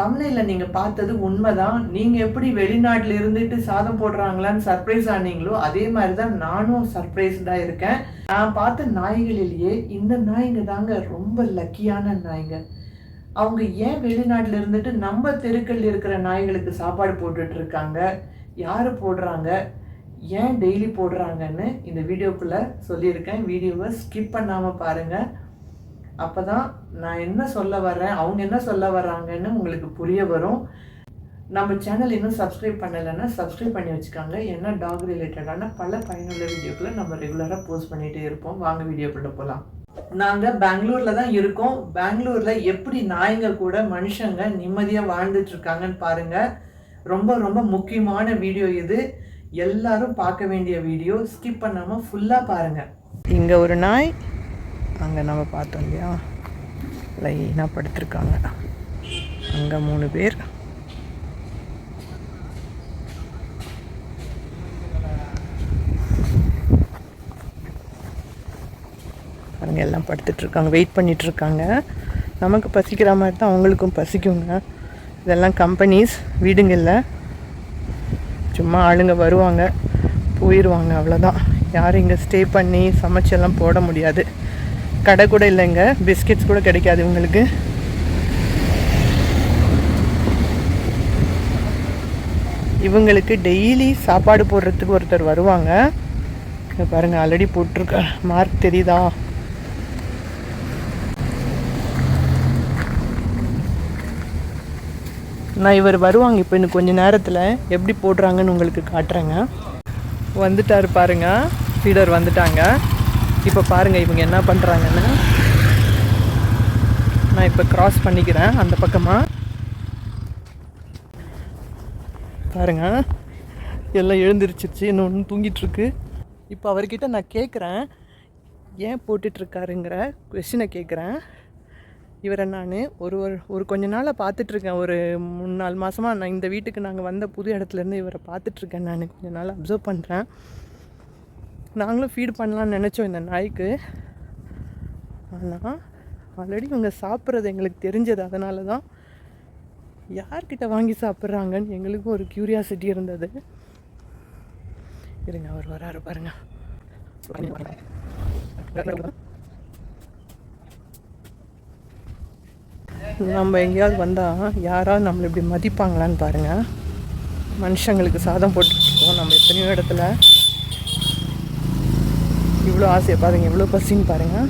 தம்ப்நெயில்ல நீங்க பார்த்தது உண்மைதான். நீங்க எப்படி வெளிநாட்டுல இருந்துட்டு சாதம் போடுறாங்களான்னு சர்ப்ரைஸ் ஆனீங்களோ அதே மாதிரி தான் நானும் சர்ப்ரைஸ்டா இருக்கேன். நான் பார்த்த நாய்களிலேயே இந்த நாய்ங்க தாங்க ரொம்ப லக்கியான நாய்ங்க. அவங்க ஏன் வெளிநாட்டுல இருந்துட்டு நம்ம தெருக்கள்ல இருக்கிற நாய்களுக்கு சாப்பாடு போட்டுட்டு இருக்காங்க, யாரு போடுறாங்க, ஏன் டெய்லி போடுறாங்கன்னு இந்த வீடியோக்குள்ள சொல்லியிருக்கேன். வீடியோவை ஸ்கிப் பண்ணாம பாருங்க. அப்பதான் நான் என்ன சொல்ல வர்றேன், அவங்க என்ன சொல்ல வர்றாங்கன்னு உங்களுக்கு புரிய வரும். நம்ம சேனல் இன்னும் சப்ஸ்கிரைப் பண்ணலைன்னா சப்ஸ்கிரைப் பண்ணி வச்சுக்காங்க. ஏன்னா டாக் ரிலேட்டடான பல பயனுள்ள வீடியோக்களை நம்ம ரெகுலராக போஸ்ட் பண்ணிகிட்டே இருப்போம். வாங்க வீடியோக்குள்ள போகலாம். நாங்கள் பெங்களூரில் தான் இருக்கோம். பெங்களூரில் எப்படி நாய்ங்க கூட மனுஷங்க நிம்மதியாக வாழ்ந்துட்டு இருக்காங்கன்னு பாருங்கள். ரொம்ப ரொம்ப முக்கியமான வீடியோ இது. எல்லாரும் பார்க்க வேண்டிய வீடியோ. ஸ்கிப் பண்ணாமல் ஃபுல்லாக பாருங்கள். இங்கே ஒரு நாய், அங்கே நம்ம பார்த்தோம் இல்லையா, லைனாக படுத்திருக்காங்க. அங்கே 3 பேர். பாருங்க, எல்லாம் படுத்துட்ருக்காங்க, வெயிட் பண்ணிகிட்ருக்காங்க. நமக்கு பசிக்கிற மாதிரி தான் அவங்களுக்கும் பசிக்குங்க. இதெல்லாம் கம்பெனிஸ், வீடுங்க இல்லை, சும்மா ஆளுங்க வருவாங்க போயிடுவாங்க, அவ்வளோதான். யாரும் இங்கே ஸ்டே பண்ணி சமைச்செல்லாம் போட முடியாது. கடை கூட இல்லைங்க, பிஸ்கெட்ஸ் கூட கிடைக்காது இவங்களுக்கு. இவங்களுக்கு டெய்லி சாப்பாடு போடுறதுக்கு ஒருத்தர் வருவாங்க. பாருங்கள், ஆல்ரெடி போட்டிருக்க மார்க் தெரியுதா? நான் இவர் வருவாங்க இப்போ இன்னும் கொஞ்சம் நேரத்தில். எப்படி போடுறாங்கன்னு உங்களுக்கு காட்டுறேங்க. வந்துட்டார் பாருங்க, ஃபீடர் வந்துட்டாங்க. இப்போ பாருங்கள் இவங்க என்ன பண்ணுறாங்கன்னு. நான் இப்போ க்ராஸ் பண்ணிக்கிறேன் அந்த பக்கமாக. பாருங்கள், எல்லாம் எழுந்திரிச்சிருச்சு, இன்னொன்று தூங்கிட்டுருக்கு. இப்போ அவர்கிட்ட நான் கேட்குறேன், ஏன் போட்டுட்ருக்காருங்கிற கொஸ்டினை கேட்குறேன். இவரை நான் ஒரு கொஞ்ச நாளாக பார்த்துட்ருக்கேன். ஒரு 3-4 மாதமாக நான் இந்த வீட்டுக்கு நாங்கள் வந்த புது இடத்துலேருந்து இவரை பார்த்துட்ருக்கேன். நான் கொஞ்ச நாள் அப்சர்வ் பண்ணுறேன். நாங்களும் ஃபீட் பண்ணலான்னு நினச்சோம் இந்த நாய்க்கு. ஆனால் ஆல்ரெடி இவங்க சாப்பிட்றது எங்களுக்கு தெரிஞ்சது. அதனால தான் யார்கிட்ட வாங்கி சாப்பிட்றாங்கன்னு எங்களுக்கும் ஒரு க்யூரியாசிட்டி இருந்தது. இருங்க, அவர் வராரு பாருங்க. நம்ம எங்கேயாவது வந்தால் யாராவது நம்மளை இப்படி மதிப்பாங்களான்னு பாருங்கள். மனுஷங்களுக்கு சாதம் போட்டுருக்கோம் நம்ம எத்தனையோ இடத்துல. இவ்வளோ ஆசையை பாருங்கள், எவ்வளோ பசின்னு பாருங்கள்.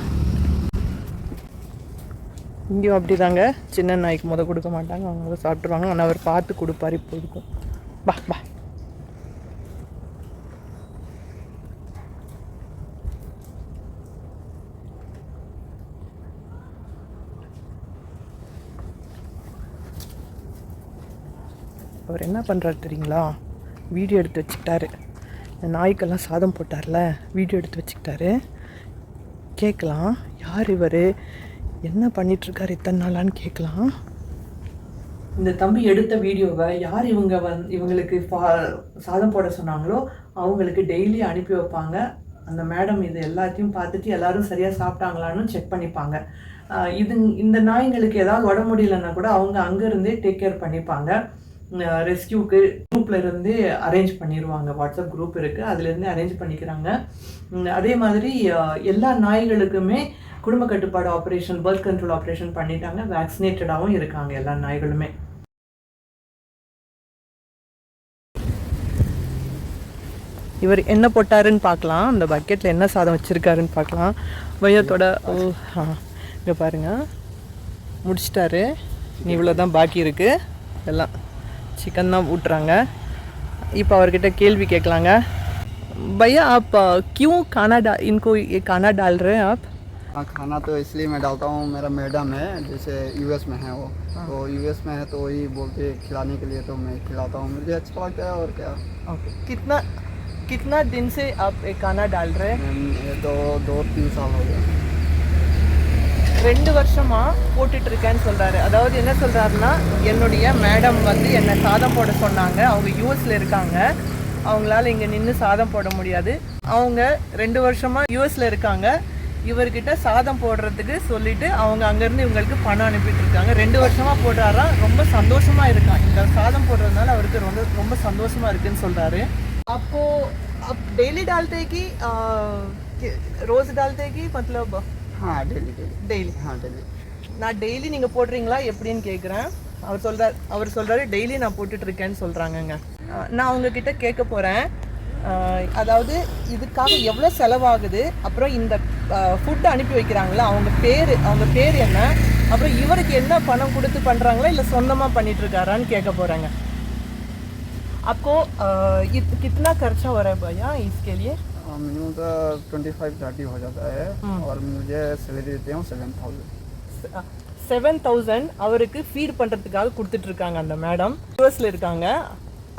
இங்கேயும் அப்படி தாங்க, சின்ன நாய்க்கு கொடுக்க மாட்டாங்க, அவங்க சாப்பிட்ருவாங்க. ஆனால் அவர் பார்த்து கொடுப்பார். இப்போ இருக்கும் பா பா. அவர் என்ன பண்ணுறாரு தெரியுங்களா? வீடியோ எடுத்து வச்சுக்கிட்டாரு. இந்த நாய்க்கெல்லாம் சாதம் போட்டார்ல, வீடியோ எடுத்து வச்சுக்கிட்டாரு. கேட்கலாம், யார் இவர், என்ன பண்ணிகிட்ருக்காரு இத்தனை நாளான்னு கேட்கலாம். இந்த தம்பி எடுத்த வீடியோவை யார் இவங்களுக்கு சாதம் போட சொன்னாங்களோ அவங்களுக்கு டெய்லி அனுப்பி வைப்பாங்க. அந்த மேடம் இது எல்லாத்தையும் பார்த்துட்டு எல்லோரும் சரியாக சாப்பிட்டாங்களான்னு செக் பண்ணிப்பாங்க. இந்த நாய்ங்களுக்கு ஏதாவது உடம்பு முடியலன்னா கூட அவங்க அங்கேருந்தே டேக் கேர் பண்ணிப்பாங்க. ரெஸ்கியூக்கு குரூப்பில் இருந்து அரேஞ்ச் பண்ணிடுவாங்க. வாட்ஸ்அப் குரூப் இருக்குது, அதுலேருந்து அரேஞ்ச் பண்ணிக்கிறாங்க. அதே மாதிரி எல்லா நாய்களுக்குமே குடும்ப கட்டுப்பாடு ஆப்ரேஷன், பர்த் கண்ட்ரோல் ஆப்ரேஷன் பண்ணிட்டாங்க. வேக்சினேட்டடாகவும் இருக்காங்க எல்லா நாய்களுமே. இவர் என்ன போட்டாருன்னு பார்க்கலாம். அந்த பக்கெட்டில் என்ன சாதம் வச்சுருக்காருன்னு பார்க்கலாம். வயத்தோட இங்கே பாருங்கள், முடிச்சிட்டாரு. இவ்வளோ தான் பாக்கி இருக்குது. எல்லாம் चिकन தான் ஊட்டுறாங்க. இப்போ அவர்கிட்ட கேள்வி கேட்கலாங்க. भैया आप क्यों इनको ये खाना डाल रहे हैं आप? हाँ, खाना तो इसलिए मैं डालता हूँ, मेरा मैडम है जैसे यूएस में है वो, तो यूएस में है तो वही बोलते खिलाने के लिए, तो मैं खिलाता हूँ, मुझे अच्छा लगता है। और क्या, ओके, कितना दिन से आप ये खाना डाल रहे हैं? ये तो 2-3 साल हो गया. 2 வருஷமாக போட்டுட்ருக்கேன்னு சொல்கிறாரு. அதாவது என்ன சொல்கிறாருன்னா, என்னுடைய மேடம் என்னை சாதம் போட சொன்னாங்க. அவங்க யூஎஸில் இருக்காங்க, அவங்களால இங்கே நின்று சாதம் போட முடியாது. அவங்க 2 வருஷமாக யூஎஸில் இருக்காங்க. இவர்கிட்ட சாதம் போடுறதுக்கு சொல்லிட்டு அவங்க அங்கேருந்து இவங்களுக்கு பணம் அனுப்பிட்டு இருக்காங்க. 2 வருஷமாக போடுறாராம். ரொம்ப சந்தோஷமாக இருக்கான். இந்த சாதம் போடுறதுனால அவருக்கு ரொம்ப ரொம்ப சந்தோஷமாக இருக்குன்னு சொல்கிறாரு. அப்போது डेली डालते हैं कि रोज़ डालते हैं कि मतलब? हाँ डेली डेली டெய்லி. हाँ डेली. நான் டெய்லி நீங்கள் போடுறீங்களா எப்படின்னு கேட்குறேன். அவர் சொல்கிறாரு டெய்லி நான் போட்டுட்ருக்கேன்னு சொல்கிறாங்கங்க. நான் அவங்கக்கிட்ட கேட்க போகிறேன், அதாவது இதுக்காக எவ்வளோ செலவாகுது, அப்புறம் இந்த ஃபுட்டு அனுப்பி வைக்கிறாங்களா அவங்க பேர் என்ன, அப்புறம் இவருக்கு என்ன பணம் கொடுத்து பண்ணுறாங்களா இல்லை சொந்தமாக பண்ணிகிட்ருக்காரான்னு கேட்க போகிறாங்க. आपको कितना खर्चा हो रहा है भैया इसके लिए? मिनिमम तो 25-30 हो जाता है और मुझे सैलरी देते हैं 7,000. 7,000 அவருக்கு ஃபீட் பண்ணுறதுக்காக கொடுத்துட்ருக்காங்க அந்த மேடம். யூஎஸில் இருக்காங்க.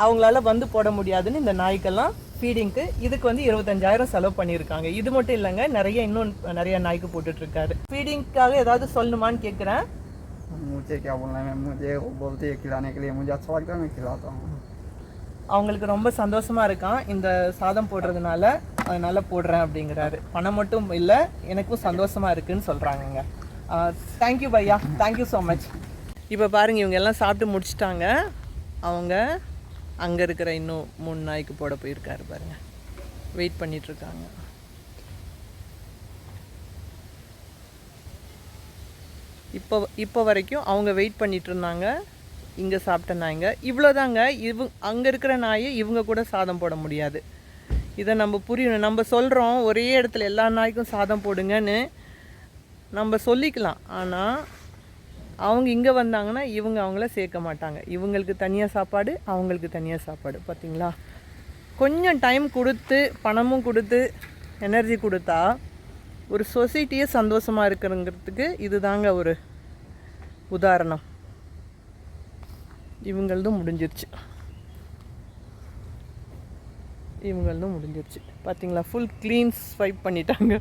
அவங்களால வந்து போட முடியாதுன்னு இந்த நாய்க்கெல்லாம் ஃபீடிங்க்கு இதுக்கு வந்து 25,000 செலவு பண்ணியிருக்காங்க. இது மட்டும் இல்லைங்க, இன்னும் நிறைய நாய்க்கு போட்டுட்ருக்காரு. ஃபீடிங்க்காக ஏதாவது சொல்லணுமான்னு கேட்குறேன். मुझे क्या बोलना है, मुझे वो बोलती है खिलाने के लिए, मुझे अच्छा लगता है, मैं खिलाता हूँ. அவங்களுக்கு ரொம்ப சந்தோஷமாக இருக்கான் இந்த சாதம் போடுறதுனால, அதனால் போடுறேன் அப்படிங்கிறாரு. பணம் மட்டும் இல்லை, எனக்கும் சந்தோஷமாக இருக்குதுன்னு சொல்கிறாங்கங்க. தேங்க்யூ பையா, தேங்க்யூ ஸோ மச். இப்போ பாருங்கள், இவங்க எல்லாம் சாப்பிட்டு முடிச்சிட்டாங்க. அவங்க அங்கே இருக்கிற இன்னும் 3 நாய்க்கு போட போயிருக்காரு பாருங்கள். வெயிட் பண்ணிகிட்ருக்காங்க. இப்போ வரைக்கும் அவங்க வெயிட் பண்ணிகிட்டு இருந்தாங்க. இங்கே சாப்பிட்ட நாய்ங்க இவ்வளோதாங்க. அங்கே இருக்கிற நாயை இவங்க கூட சாதம் போட முடியாது. இதை நம்ம புரியணும். நம்ம சொல்கிறோம் ஒரே இடத்துல எல்லா நாய்க்கும் சாதம் போடுங்கன்னு நம்ம சொல்லிக்கலாம். ஆனால் அவங்க இங்கே வந்தாங்கன்னா இவங்க அவங்கள சேர்க்க மாட்டாங்க. இவங்களுக்கு தனியாக சாப்பாடு, அவங்களுக்கு தனியாக சாப்பாடு. பார்த்திங்களா? கொஞ்சம் டைம் கொடுத்து பணமும் கொடுத்து எனர்ஜி கொடுத்தா ஒரு சொசைட்டியே சந்தோஷமாக இருக்கிறங்கிறதுக்கு இதுதாங்க ஒரு உதாரணம். இவங்களதும் முடிஞ்சிருச்சு. பார்த்தீங்களா? ஃபுல் க்ளீன் ஸ்வைப் பண்ணிட்டாங்க.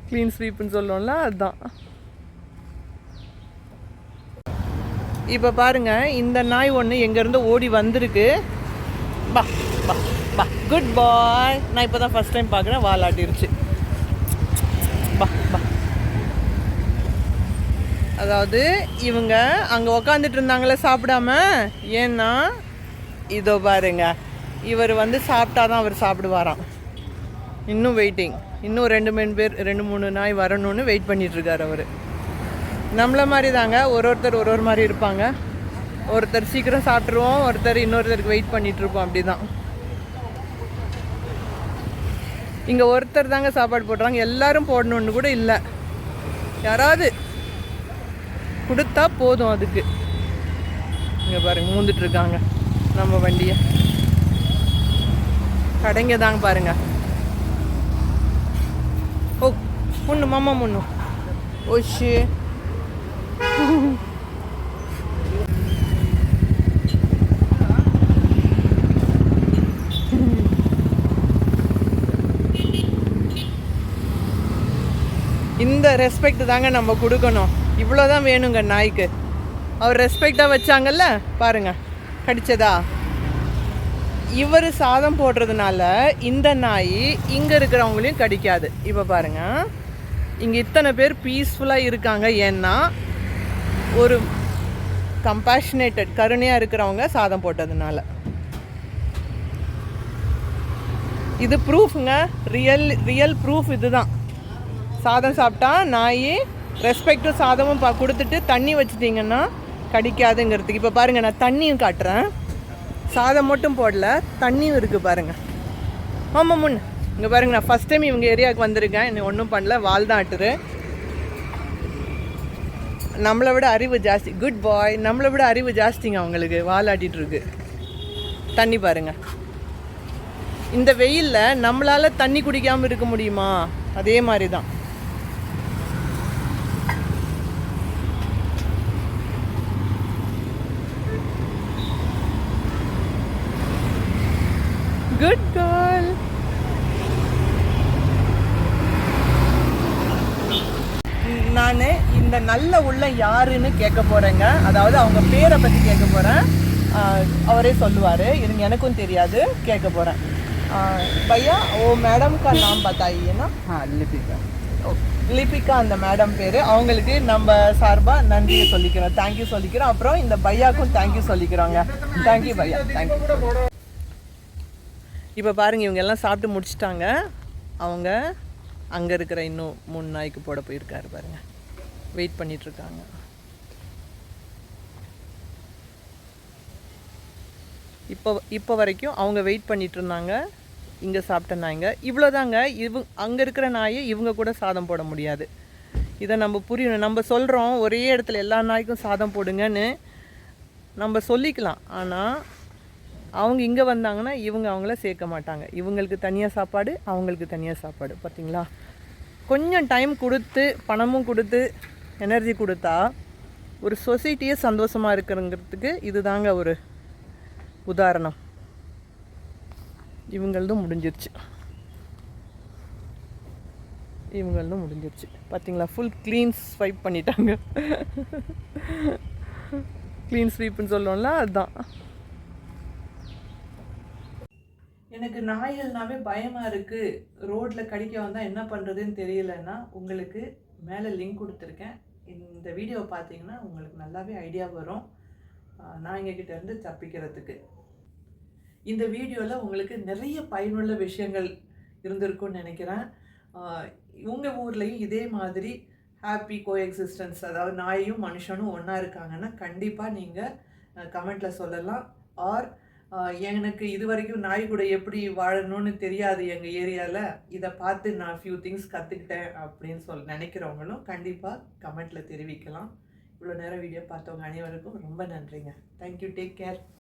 க்ளீன் ஸ்வீப்னு சொல்லணும்ல, அதுதான். இப்போ பாருங்கள், இந்த நாய் ஒன்று எங்கேருந்து ஓடி வந்திருக்கு. பா பா பா, குட் பாய். நான் இப்போ தான் ஃபஸ்ட் டைம் பார்க்குறேன். வாலாட்டிருச்சு. பா பா. அதாவது இவங்க அங்கே உக்காந்துட்டு இருந்தாங்களே சாப்பிடாம. ஏன்னா இதோ பாருங்க, இவர் வந்து சாப்பிட்டா தான் அவர் சாப்பிடுவாராம். இன்னும் வெயிட்டிங். இன்னும் 2-3 நாய் வரணும்னு வெயிட் பண்ணிகிட்ருக்கார் அவர். நம்மள மாதிரி தாங்க, ஒருத்தர் ஒரு மாதிரி இருப்பாங்க. ஒருத்தர் சீக்கிரம் சாப்பிட்ருவோம், ஒருத்தர் இன்னொருத்தருக்கு வெயிட் பண்ணிகிட்ருப்போம். அப்படி தான் இங்கே ஒருத்தர் தாங்க சாப்பாடு போடுறாங்க. எல்லோரும் போடணுன்னு கூட இல்லை. யாராவது கொடுத்தா போதும். அதுக்கு இங்கே பாருங்கள், மூந்துட்டுருக்காங்க நம்ம வண்டியை. கடைங்க தாங்க பாருங்க. ஓ முன்னு மாமா முன்னு. ஓஷே. இந்த ரெஸ்பெக்ட் தாங்க நம்ம கொடுக்கணும். இவ்வளோதான் வேணுங்க நாய்க்கு. அவர் ரெஸ்பெக்டாக வச்சாங்கல்ல பாருங்க, கடிச்சதா. இவர் சாதம் போடுறதுனால இந்த நாய் இங்கே இருக்கிறவங்களையும் கடிக்காது. இப்போ பாருங்கள், இங்கே இத்தனை பேர் பீஸ்ஃபுல்லாக இருக்காங்க. ஏன்னா ஒரு கம்பேஷனேட்டட், கருணையாக இருக்கிறவங்க சாதம் போட்டதுனால. இது ப்ரூஃபுங்க, ரியல் ப்ரூஃப். இதுதான் சாதம் சாப்பிட்டா நாய் ரெஸ்பெக்டும் சாதமும் கொடுத்துட்டு தண்ணி வச்சுட்டிங்கன்னா கடிக்காதுங்கிறதுக்கு. இப்போ பாருங்கள், நான் தண்ணியும் காட்டுறேன். சாதம் மட்டும் போடல, தண்ணியும் இருக்குது பாருங்கள். ஆமாம் முன் இங்கே பாருங்கள், நான் ஃபஸ்ட் டைம் இவங்க ஏரியாவுக்கு வந்திருக்கேன். இன்னும் ஒன்றும் பண்ணல, வால் தான் ஆட்டுரு. நம்மளை விட அறிவு ஜாஸ்தி. குட் பாய். நம்மளை விட அறிவு ஜாஸ்திங்க அவங்களுக்கு. வால் ஆட்டிகிட்ருக்கு. தண்ணி பாருங்கள். இந்த வெயிலில் நம்மளால் தண்ணி குடிக்காமல் இருக்க முடியுமா? அதே மாதிரி தான். Good girl. நான் இந்த நல்ல உள்ள யாருன்னு கேட்க போகிறேங்க. அதாவது அவங்க பேரை பற்றி கேட்க போகிறேன். அவரே சொல்லுவார். இருங்க, எனக்கும் தெரியாது, கேட்க போகிறேன். भैया वो मैडम का नाम बताइए ना. हाँ लिपिका. லிபிகா அந்த மேடம் பேர். அவங்களுக்கு நம்ம சார்பாக நன்றியை சொல்லிக்கிறோம், தேங்க்யூ சொல்லிக்கிறோம். அப்புறம் இந்த பையாக்கும் தேங்க்யூ சொல்லிக்கிறோங்க. தேங்க்யூ பையா, தேங்க்யூ. இப்போ பாருங்கள், இவங்க எல்லாம் சாப்பிட்டு முடிச்சிட்டாங்க. அவங்க அங்கே இருக்கிற இன்னும் 3 நாய்க்கு போட போயிருக்காரு பாருங்கள், வெயிட் பண்ணிகிட்ருக்காங்க. இப்போ வரைக்கும் அவங்க வெயிட் பண்ணிகிட்டு இருந்தாங்க. இங்கே சாப்பிட்ட நாய்ங்க இவ்வளோதாங்க. அங்கே இருக்கிற நாயை இவங்க கூட சாதம் போட முடியாது. இதை நம்ம புரியணும். நம்ம சொல்கிறோம் ஒரே இடத்துல எல்லா நாய்க்கும் சாதம் போடுங்கன்னு நம்ம சொல்லிக்கலாம். ஆனால் அவங்க இங்கே வந்தாங்கன்னா இவங்க அவங்கள சேர்க்க மாட்டாங்க. இவங்களுக்கு தனியாக சாப்பாடு, அவங்களுக்கு தனியாக சாப்பாடு. பார்த்திங்களா? கொஞ்சம் டைம் கொடுத்து, பணமும் கொடுத்து, எனர்ஜி கொடுத்தா ஒரு சொசைட்டியே சந்தோஷமாக இருக்கிறங்கிறதுக்கு இது தாங்க ஒரு உதாரணம். இவங்களதும் முடிஞ்சிருச்சு. பார்த்தீங்களா? ஃபுல் க்ளீன் ஸ்வைப் பண்ணிட்டாங்க. க்ளீன் ஸ்வீப்னு சொல்லணும்ல, அதுதான். எனக்கு நாய்கள்னாவே பயமாக இருக்குது, ரோட்டில் கடிக்க வந்தால் என்ன பண்ணுறதுன்னு தெரியலன்னா உங்களுக்கு மேலே லிங்க் கொடுத்துருக்கேன். இந்த வீடியோ பார்த்தீங்கன்னா உங்களுக்கு நல்லாவே ஐடியா வரும் நாய்ங்கக்கிட்ட இருந்து தப்பிக்கிறதுக்கு. இந்த வீடியோவில் உங்களுக்கு நிறைய பயனுள்ள விஷயங்கள் இருந்திருக்கும்னு நினைக்கிறேன். உங்கள் ஊர்லேயும் இதே மாதிரி ஹாப்பி கோஎக்ஸிஸ்டன்ஸ், அதாவது நாயும் மனுஷனும் ஒன்றா இருக்காங்கன்னா கண்டிப்பாக நீங்கள் கமெண்ட்டில் சொல்லலாம். ஆர் எனக்கு இது வரைக்கும் நாய் கூட எப்படி வாழணும்னு தெரியாது எங்கள் ஏரியாவில், இதை பார்த்து நான் ஃபியூ திங்ஸ் கற்றுக்கிட்டேன் அப்படின்னு நினைக்கிறவங்களும் கண்டிப்பாக கமெண்ட்டில் தெரிவிக்கலாம். இவ்வளோ நேரம் வீடியோ பார்த்தவங்க அனைவருக்கும் ரொம்ப நன்றிங்க. Thank you, take care.